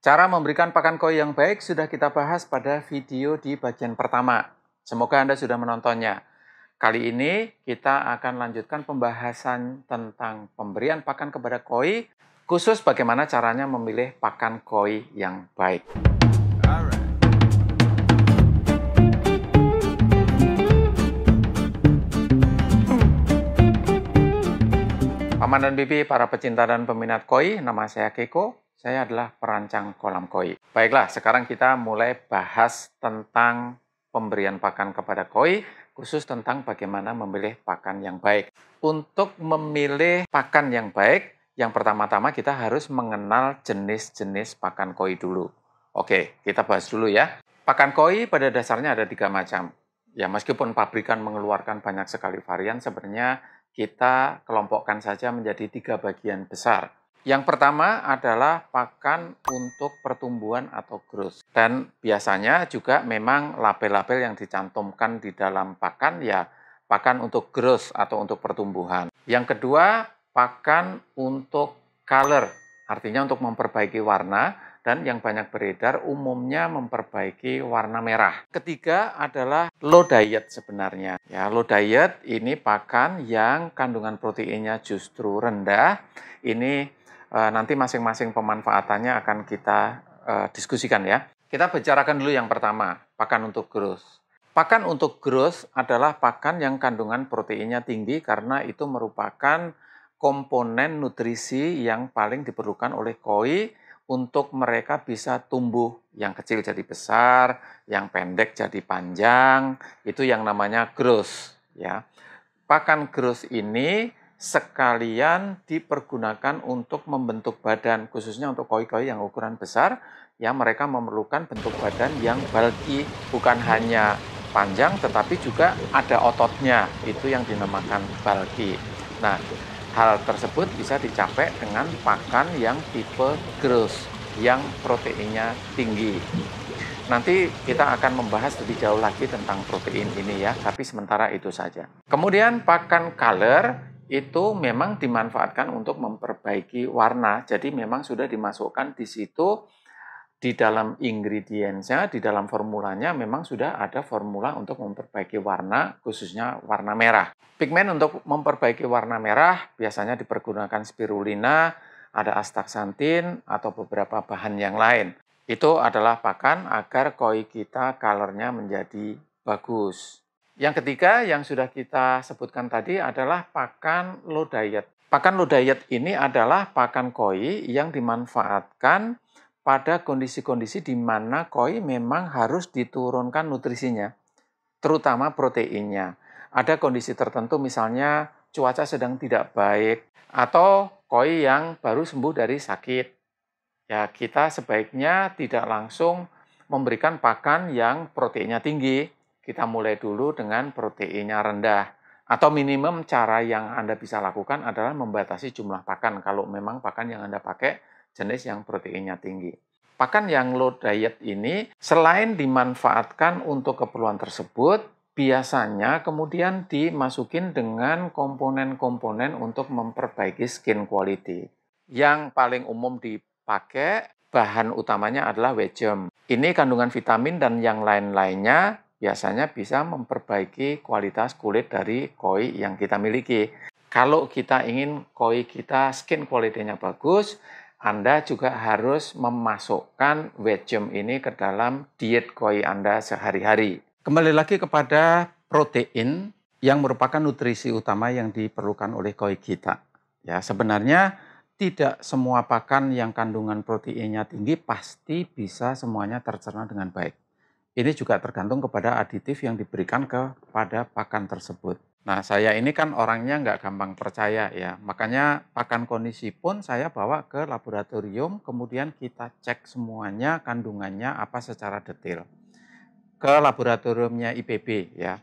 Cara memberikan pakan koi yang baik sudah kita bahas pada video di bagian pertama. Semoga Anda sudah menontonnya. Kali ini kita akan lanjutkan pembahasan tentang pemberian pakan kepada koi, khusus bagaimana caranya memilih pakan koi yang baik. Paman dan Bibi, para pecinta dan peminat koi, nama saya Keiko. Saya adalah perancang kolam koi. Baiklah, sekarang kita mulai bahas tentang pemberian pakan kepada koi, khusus tentang bagaimana memilih pakan yang baik. Untuk memilih pakan yang baik, yang pertama-tama kita harus mengenal jenis-jenis pakan koi dulu. Oke, kita bahas dulu ya. Pakan koi pada dasarnya ada 3 macam. Ya, meskipun pabrikan mengeluarkan banyak sekali varian, sebenarnya kita kelompokkan saja menjadi 3 bagian besar. Yang pertama adalah pakan untuk pertumbuhan atau growth. Dan biasanya juga memang label-label yang dicantumkan di dalam pakan ya pakan untuk growth atau untuk pertumbuhan. Yang kedua, pakan untuk color, artinya untuk memperbaiki warna, dan yang banyak beredar umumnya memperbaiki warna merah. Ketiga adalah low diet sebenarnya. Ya, low diet ini pakan yang kandungan proteinnya justru rendah. Ini nanti masing-masing pemanfaatannya akan kita diskusikan ya. Kita bicarakan dulu yang pertama, pakan untuk growth. Pakan untuk growth adalah pakan yang kandungan proteinnya tinggi karena itu merupakan komponen nutrisi yang paling diperlukan oleh koi untuk mereka bisa tumbuh, yang kecil jadi besar, yang pendek jadi panjang, itu yang namanya growth ya. Pakan growth ini sekalian dipergunakan untuk membentuk badan, khususnya untuk koi-koi yang ukuran besar, ya mereka memerlukan bentuk badan yang bulky, bukan hanya panjang tetapi juga ada ototnya, itu yang dinamakan bulky. Nah, hal tersebut bisa dicapai dengan pakan yang tipe growth, yang proteinnya tinggi. Nanti kita akan membahas lebih jauh lagi tentang protein ini ya, tapi sementara itu saja. Kemudian pakan color itu memang dimanfaatkan untuk memperbaiki warna, jadi memang sudah dimasukkan di situ. Di dalam ingredientsnya, di dalam formulanya memang sudah ada formula untuk memperbaiki warna, khususnya warna merah. Pigmen untuk memperbaiki warna merah biasanya dipergunakan spirulina, ada astaxanthin, atau beberapa bahan yang lain. Itu adalah pakan agar koi kita colornya menjadi bagus. Yang ketiga yang sudah kita sebutkan tadi adalah pakan low diet. Pakan low diet ini adalah pakan koi yang dimanfaatkan pada kondisi-kondisi di mana koi memang harus diturunkan nutrisinya, terutama proteinnya. Ada kondisi tertentu misalnya cuaca sedang tidak baik, atau koi yang baru sembuh dari sakit. Ya, kita sebaiknya tidak langsung memberikan pakan yang proteinnya tinggi. Kita mulai dulu dengan proteinnya rendah. Atau minimum cara yang Anda bisa lakukan adalah membatasi jumlah pakan kalau memang pakan yang Anda pakai jenis yang proteinnya tinggi. Pakan yang low diet ini selain dimanfaatkan untuk keperluan tersebut, biasanya kemudian dimasukin dengan komponen-komponen untuk memperbaiki skin quality. Yang paling umum dipakai bahan utamanya adalah whey Ini kandungan vitamin dan yang lain-lainnya biasanya bisa memperbaiki kualitas kulit dari koi yang kita miliki. Kalau kita ingin koi kita skin quality-nya bagus, Anda juga harus memasukkan whey ini ke dalam diet koi Anda sehari-hari. Kembali lagi kepada protein yang merupakan nutrisi utama yang diperlukan oleh koi kita. Ya, sebenarnya tidak semua pakan yang kandungan proteinnya tinggi pasti bisa semuanya tercerna dengan baik. Ini juga tergantung kepada aditif yang diberikan kepada pakan tersebut. Nah, saya ini kan orangnya nggak gampang percaya ya, makanya pakan kondisi pun saya bawa ke laboratorium, kemudian kita cek semuanya kandungannya apa secara detail. Ke laboratoriumnya IPB ya.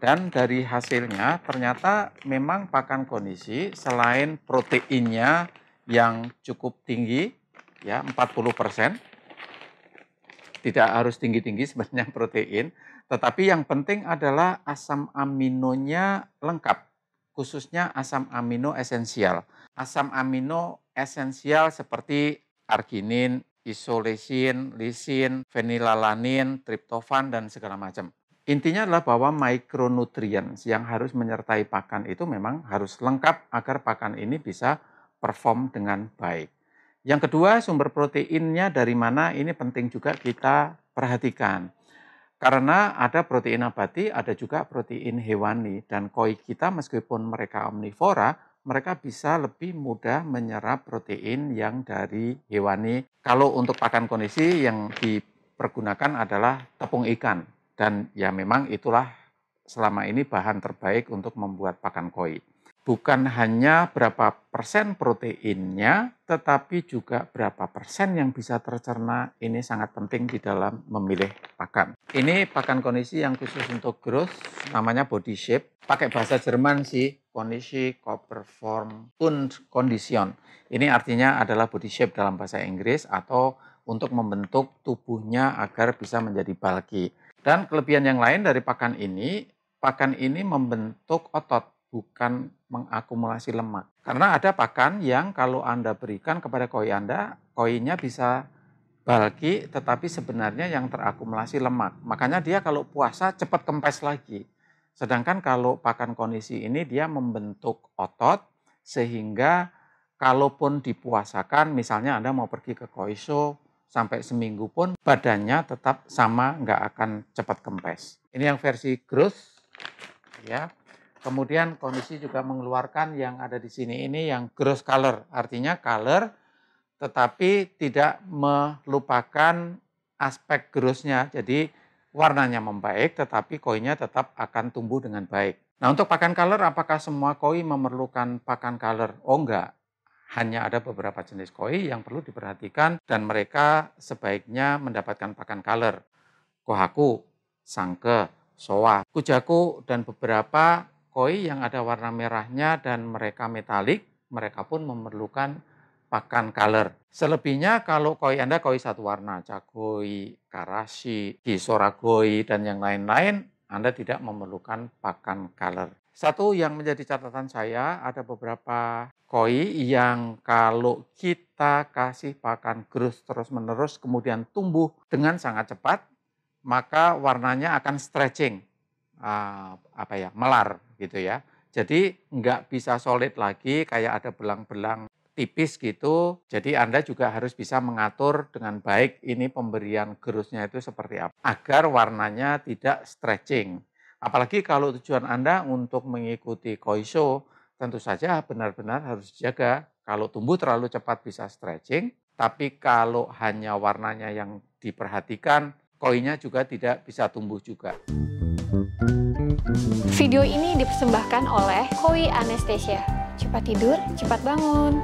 Dan dari hasilnya ternyata memang pakan kondisi selain proteinnya yang cukup tinggi, ya 40%, tidak harus tinggi-tinggi sebenarnya protein, tetapi yang penting adalah asam aminonya lengkap, khususnya asam amino esensial. Asam amino esensial seperti arginin, isoleucin, lisin, fenilalanin, triptofan, dan segala macam. Intinya adalah bahwa micronutrien yang harus menyertai pakan itu memang harus lengkap agar pakan ini bisa perform dengan baik. Yang kedua, sumber proteinnya dari mana, ini penting juga kita perhatikan. Karena ada protein nabati, ada juga protein hewani. Dan koi kita meskipun mereka omnivora, mereka bisa lebih mudah menyerap protein yang dari hewani. Kalau untuk pakan kondisi yang dipergunakan adalah tepung ikan. Dan ya memang itulah selama ini bahan terbaik untuk membuat pakan koi. Bukan hanya berapa persen proteinnya, tetapi juga berapa persen yang bisa tercerna. Ini sangat penting di dalam memilih pakan. Ini pakan kondisi yang khusus untuk growth, namanya body shape. Pakai bahasa Jerman sih, Kondisi, Körperform, und Kondition. Ini artinya adalah body shape dalam bahasa Inggris atau untuk membentuk tubuhnya agar bisa menjadi bulky. Dan kelebihan yang lain dari pakan ini membentuk otot, bukan mengakumulasi lemak. Karena ada pakan yang kalau Anda berikan kepada koi Anda, koinya bisa bulky, tetapi sebenarnya yang terakumulasi lemak. Makanya dia kalau puasa cepat kempes lagi. Sedangkan kalau pakan kondisi ini dia membentuk otot, sehingga kalaupun dipuasakan, misalnya Anda mau pergi ke koi show, sampai seminggu pun badannya tetap sama, nggak akan cepat kempes. Ini yang versi growth, ya. Kemudian kondisi juga mengeluarkan yang ada di sini ini yang growth color, artinya color tetapi tidak melupakan aspek growth-nya. Jadi warnanya membaik tetapi koinya tetap akan tumbuh dengan baik. Nah, untuk pakan color, apakah semua koi memerlukan pakan color? Oh enggak. Hanya ada beberapa jenis koi yang perlu diperhatikan dan mereka sebaiknya mendapatkan pakan color. Kohaku, sangke, soa, kujaku, dan beberapa koi yang ada warna merahnya dan mereka metalik, mereka pun memerlukan pakan color. Selebihnya kalau koi Anda koi satu warna, cakoi, karashi, kisoragoi, dan yang lain-lain, Anda tidak memerlukan pakan color. Satu yang menjadi catatan saya, ada beberapa koi yang kalau kita kasih pakan growth terus-menerus kemudian tumbuh dengan sangat cepat, maka warnanya akan stretching, melar gitu ya. Jadi nggak bisa solid lagi, kayak ada belang-belang tipis gitu. Jadi Anda juga harus bisa mengatur dengan baik ini pemberian growth-nya itu seperti apa, agar warnanya tidak stretching. Apalagi kalau tujuan Anda untuk mengikuti koi show, tentu saja benar-benar harus dijaga. Kalau tumbuh terlalu cepat bisa stretching, tapi kalau hanya warnanya yang diperhatikan, koinya juga tidak bisa tumbuh juga. Video ini dipersembahkan oleh Koi Anesthesia. Cepat tidur, cepat bangun.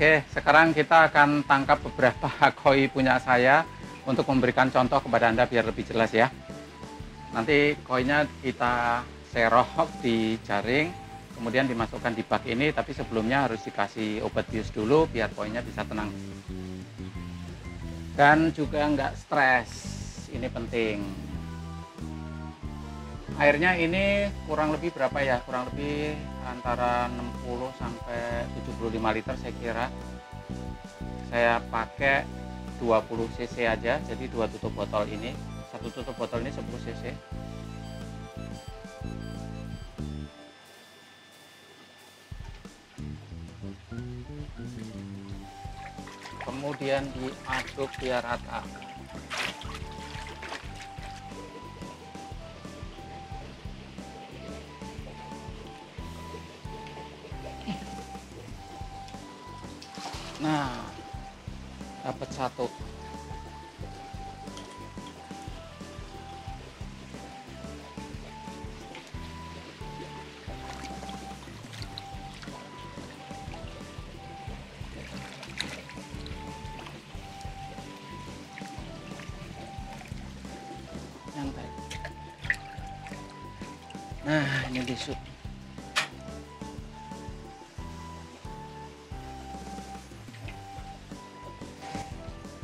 Oke, sekarang kita akan tangkap beberapa koi punya saya untuk memberikan contoh kepada Anda biar lebih jelas ya. Nanti koinya kita serok di jaring, kemudian dimasukkan di bak ini, tapi sebelumnya harus dikasih obat bius dulu biar koinya bisa tenang. Dan juga nggak stres, ini penting. Airnya ini kurang lebih berapa ya? Kurang lebih antara 60 sampai 75 liter saya kira. Saya pakai 20 cc aja, jadi 2 tutup botol ini. Satu tutup botol ini 10 cc. Kemudian diaduk biar rata. Nah, dapat satu. Nyantai. Nah, ini disut.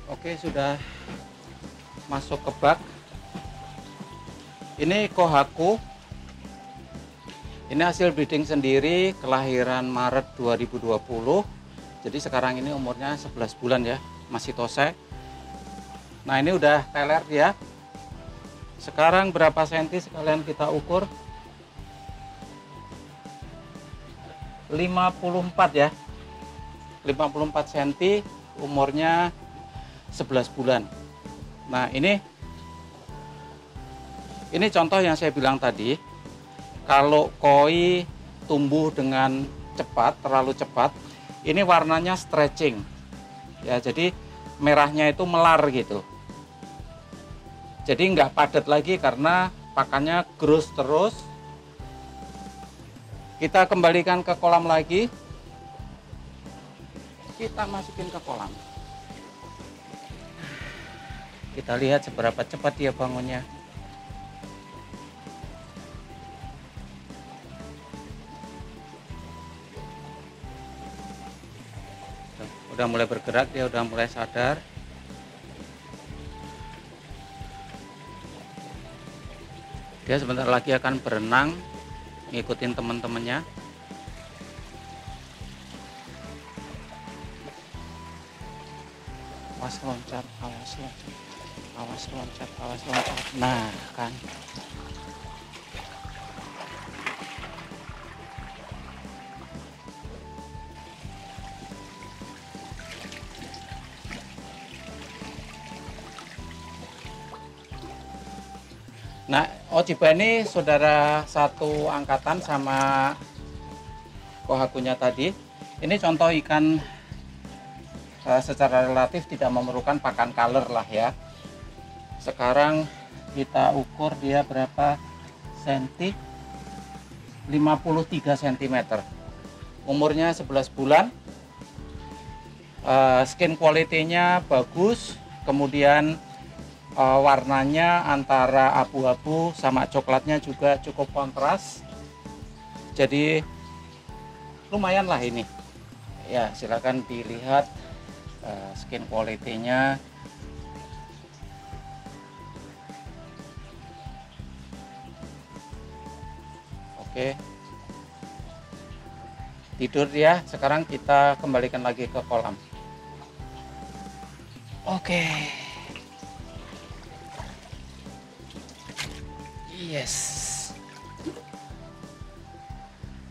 Oke, sudah masuk ke bak. Ini kohaku. Ini hasil breeding sendiri, kelahiran Maret 2020. Jadi sekarang ini umurnya 11 bulan ya, masih tosai. Nah, ini udah teler dia. Sekarang berapa senti sekalian kita ukur? 54 ya. 54 cm, umurnya 11 bulan. Nah, ini contoh yang saya bilang tadi. Kalau koi tumbuh dengan cepat, terlalu cepat, ini warnanya stretching. Ya, jadi merahnya itu melar gitu. Jadi nggak padat lagi karena pakannya growth terus. Kita kembalikan ke kolam lagi. Kita masukin ke kolam. Kita lihat seberapa cepat dia bangunnya. Udah mulai bergerak, dia udah mulai sadar. Dia sebentar lagi akan berenang, ngikutin teman-temannya. Awas loncat, awas loncat, awas loncat, awas loncat. Nah, kan. Nah, Ojiba ini saudara satu angkatan sama kohakunya tadi. Ini contoh ikan secara relatif tidak memerlukan pakan color lah ya. Sekarang kita ukur dia berapa senti? 53 cm. Umurnya 11 bulan. Skin quality-nya bagus. Kemudian warnanya antara abu-abu sama coklatnya juga cukup kontras. Jadi lumayan lah ini. Ya, silakan dilihat skin quality-nya. Oke. Tidur ya. Sekarang kita kembalikan lagi ke kolam. Oke. Yes.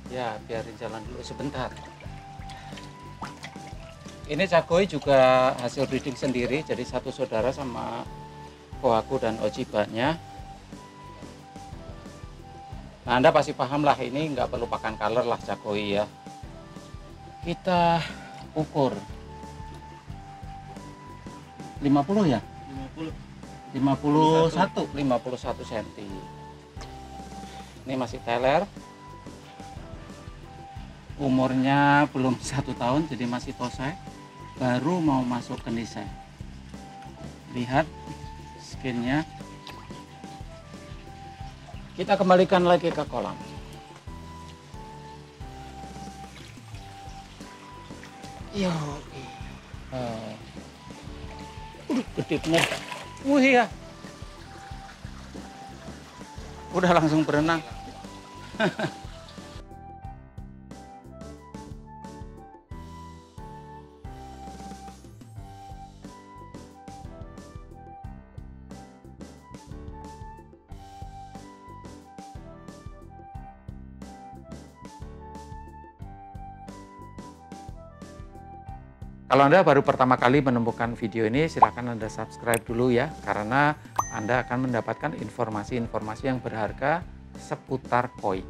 Ya, biarin jalan dulu sebentar. Ini Cakoi juga hasil breeding sendiri, jadi satu saudara sama kohaku dan Ojibanya. Nah, Anda pasti paham lah, ini nggak perlu pakan color lah Cakoi ya. Kita ukur 50 ya? 51 cm. Ini masih teler. Umurnya belum 1 tahun, jadi masih tosai. Baru mau masuk ke nisai. Lihat skinnya. Kita kembalikan lagi ke kolam. Yo, gede bener. Wih ya. Udah langsung berenang. Kalau Anda baru pertama kali menemukan video ini, silakan Anda subscribe dulu ya, karena Anda akan mendapatkan informasi-informasi yang berharga seputar koi.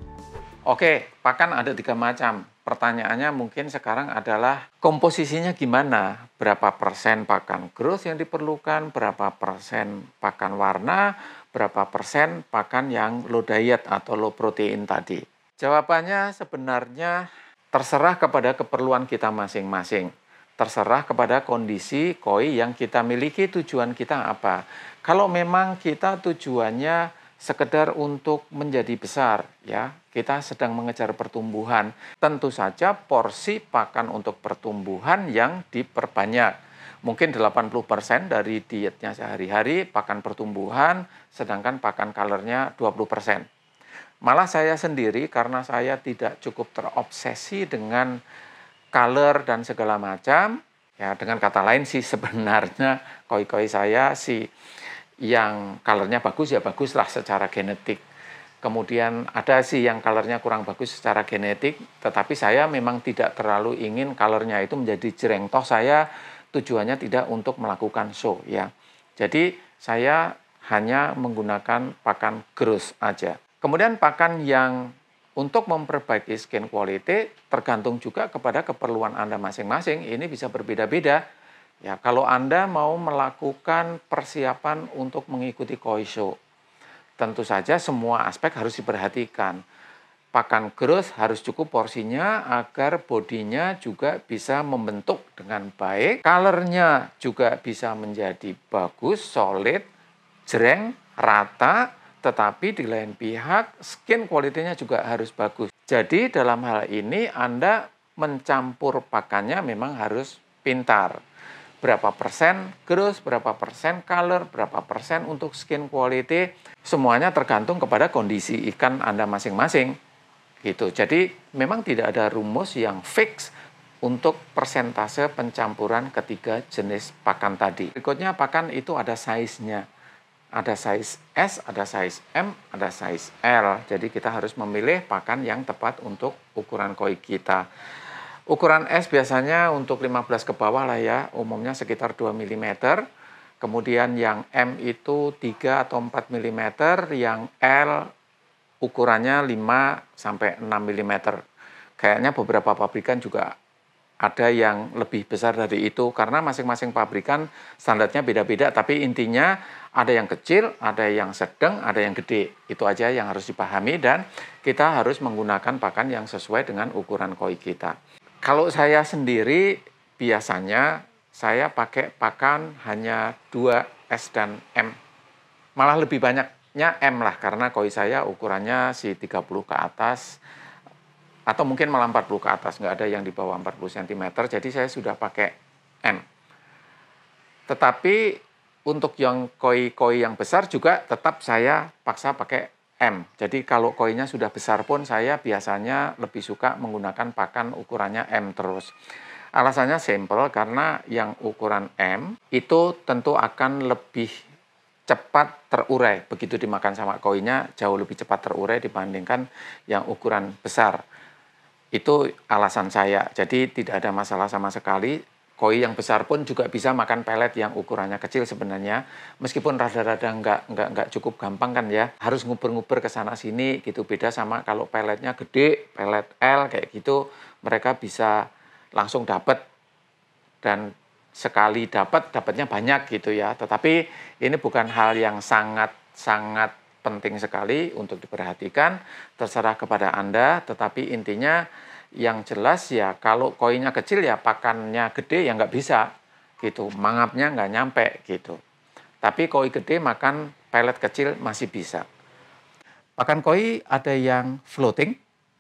Oke, pakan ada 3 macam. Pertanyaannya mungkin sekarang adalah komposisinya gimana? Berapa persen pakan growth yang diperlukan, berapa persen pakan warna, berapa persen pakan yang low diet atau low protein tadi? Jawabannya sebenarnya terserah kepada keperluan kita masing-masing. Terserah kepada kondisi koi yang kita miliki, tujuan kita apa. Kalau memang kita tujuannya sekedar untuk menjadi besar, ya. Kita sedang mengejar pertumbuhan. Tentu saja porsi pakan untuk pertumbuhan yang diperbanyak. Mungkin 80% dari dietnya sehari-hari pakan pertumbuhan, sedangkan pakan kalornya 20%. Malah saya sendiri karena saya tidak cukup terobsesi dengan color dan segala macam, ya dengan kata lain sih sebenarnya koi-koi saya sih yang colornya bagus ya baguslah secara genetik. Kemudian ada sih yang colornya kurang bagus secara genetik, tetapi saya memang tidak terlalu ingin colornya itu menjadi jreng. Toh saya tujuannya tidak untuk melakukan show ya. Jadi saya hanya menggunakan pakan gross aja. Kemudian pakan yang untuk memperbaiki skin quality tergantung juga kepada keperluan Anda masing-masing. Ini bisa berbeda-beda. Ya, kalau Anda mau melakukan persiapan untuk mengikuti koi show, tentu saja semua aspek harus diperhatikan. Pakan growth harus cukup porsinya agar bodinya juga bisa membentuk dengan baik. Colornya juga bisa menjadi bagus, solid, jreng, rata, tetapi di lain pihak skin quality-nya juga harus bagus. Jadi dalam hal ini Anda mencampur pakannya memang harus pintar. Berapa persen growth, berapa persen color, berapa persen untuk skin quality, semuanya tergantung kepada kondisi ikan Anda masing-masing. Gitu. Jadi memang tidak ada rumus yang fix untuk persentase pencampuran ketiga jenis pakan tadi. Berikutnya pakan itu ada size-nya. Ada size S, ada size M, ada size L. Jadi kita harus memilih pakan yang tepat untuk ukuran koi kita. Ukuran S biasanya untuk 15 ke bawah lah ya, umumnya sekitar 2 mm. Kemudian yang M itu 3 atau 4 mm, yang L ukurannya 5 sampai 6 mm. Kayaknya beberapa pabrikan juga ada yang lebih besar dari itu karena masing-masing pabrikan standarnya beda-beda, tapi intinya ada yang kecil, ada yang sedang, ada yang gede. Itu aja yang harus dipahami dan kita harus menggunakan pakan yang sesuai dengan ukuran koi kita. Kalau saya sendiri biasanya saya pakai pakan hanya 2S dan M. Malah lebih banyaknya M lah karena koi saya ukurannya si 30 ke atas atau mungkin malah 40 ke atas, nggak ada yang di bawah 40 cm, jadi saya sudah pakai M. Tetapi untuk yang koi-koi yang besar juga tetap saya paksa pakai M. Jadi kalau koinya sudah besar pun saya biasanya lebih suka menggunakan pakan ukurannya M terus. Alasannya simple karena yang ukuran M itu tentu akan lebih cepat terurai. Begitu dimakan sama koinya jauh lebih cepat terurai dibandingkan yang ukuran besar. Itu alasan saya. Jadi tidak ada masalah sama sekali. Koi yang besar pun juga bisa makan pelet yang ukurannya kecil sebenarnya. Meskipun rada-rada nggak cukup gampang kan ya. Harus nguber-nguber ke sana sini gitu. Beda sama kalau peletnya gede, pelet L kayak gitu, mereka bisa langsung dapat dan sekali dapatnya banyak gitu ya. Tetapi ini bukan hal yang sangat penting sekali untuk diperhatikan, terserah kepada Anda, tetapi intinya yang jelas ya kalau koinnya kecil ya pakannya gede ya nggak bisa gitu, mangapnya nggak nyampe gitu. Tapi koi gede makan pelet kecil masih bisa. Pakan koi ada yang floating,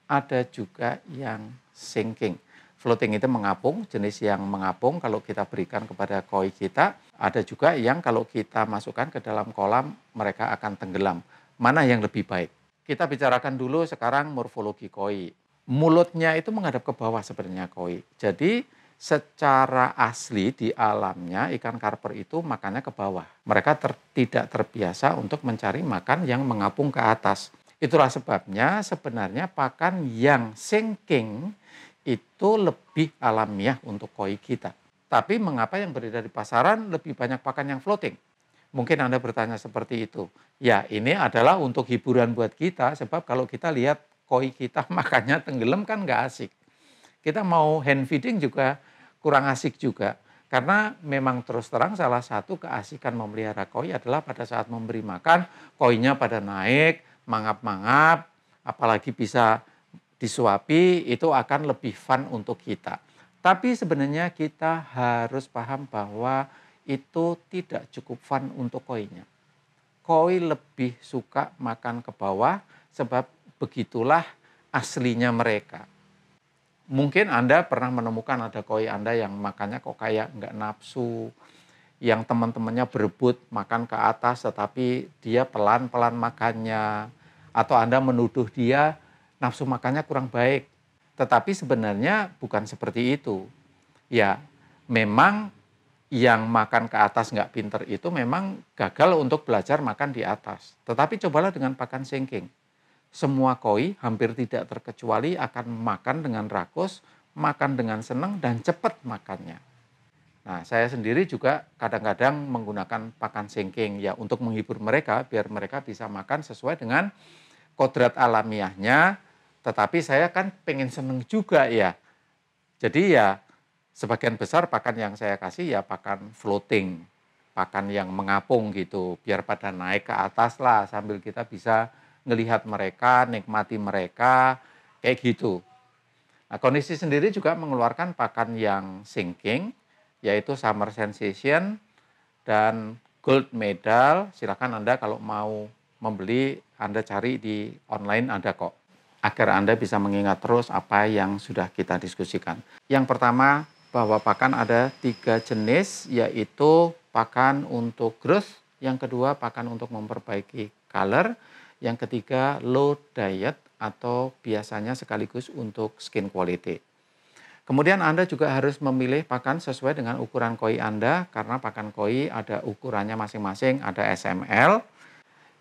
ada juga yang sinking. Floating itu mengapung, jenis yang mengapung kalau kita berikan kepada koi kita. Ada juga yang kalau kita masukkan ke dalam kolam, mereka akan tenggelam. Mana yang lebih baik? Kita bicarakan dulu sekarang morfologi koi. Mulutnya itu menghadap ke bawah sebenarnya koi. Jadi secara asli di alamnya ikan karper itu makannya ke bawah. Mereka tidak terbiasa untuk mencari makan yang mengapung ke atas. Itulah sebabnya sebenarnya pakan yang sinking itu lebih alamiah untuk koi kita. Tapi mengapa yang beredar di pasaran lebih banyak pakan yang floating? Mungkin Anda bertanya seperti itu. Ya, ini adalah untuk hiburan buat kita, sebab kalau kita lihat koi kita makannya tenggelam kan nggak asik. Kita mau hand feeding juga kurang asik juga. Karena memang terus terang salah satu keasikan memelihara koi adalah pada saat memberi makan, koinya pada naik, mangap-mangap, apalagi bisa disuapi, itu akan lebih fun untuk kita. Tapi sebenarnya kita harus paham bahwa itu tidak cukup fun untuk koinya. koi lebih suka makan ke bawah sebab begitulah aslinya mereka. Mungkin Anda pernah menemukan ada koi Anda yang makannya kok kayak nggak nafsu, yang teman-temannya berebut makan ke atas tetapi dia pelan-pelan makannya, atau Anda menuduh dia nafsu makannya kurang baik. Tetapi sebenarnya bukan seperti itu. Ya, memang yang makan ke atas nggak pinter itu memang gagal untuk belajar makan di atas. Tetapi cobalah dengan pakan sinking. Semua koi hampir tidak terkecuali akan makan dengan rakus, makan dengan senang dan cepat makannya. Nah, saya sendiri juga kadang-kadang menggunakan pakan sinking ya untuk menghibur mereka biar mereka bisa makan sesuai dengan kodrat alamiahnya. Tetapi saya kan pengen seneng juga ya. Jadi ya sebagian besar pakan yang saya kasih ya pakan floating, pakan yang mengapung gitu, biar pada naik ke atas lah sambil kita bisa ngelihat mereka, nikmati mereka, kayak gitu. Nah, kondisi sendiri juga mengeluarkan pakan yang sinking, yaitu Summer Sensation dan Gold Medal. Silakan Anda kalau mau membeli, Anda cari di online ada kok, agar Anda bisa mengingat terus apa yang sudah kita diskusikan. Yang pertama, bahwa pakan ada 3 jenis, yaitu pakan untuk growth, yang kedua pakan untuk memperbaiki color, yang ketiga low diet atau biasanya sekaligus untuk skin quality. Kemudian Anda juga harus memilih pakan sesuai dengan ukuran koi Anda, karena pakan koi ada ukurannya masing-masing, ada SML.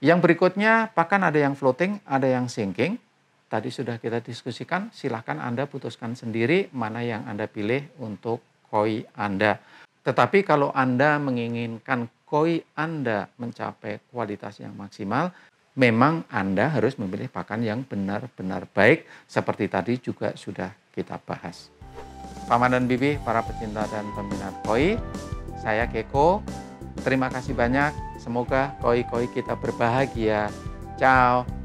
Yang berikutnya pakan ada yang floating, ada yang sinking. Tadi sudah kita diskusikan, silahkan Anda putuskan sendiri mana yang Anda pilih untuk koi Anda. Tetapi kalau Anda menginginkan koi Anda mencapai kualitas yang maksimal, memang Anda harus memilih pakan yang benar-benar baik, seperti tadi juga sudah kita bahas. Paman dan Bibi, para pecinta dan peminat koi, saya Keko. Terima kasih banyak, semoga koi-koi kita berbahagia. Ciao.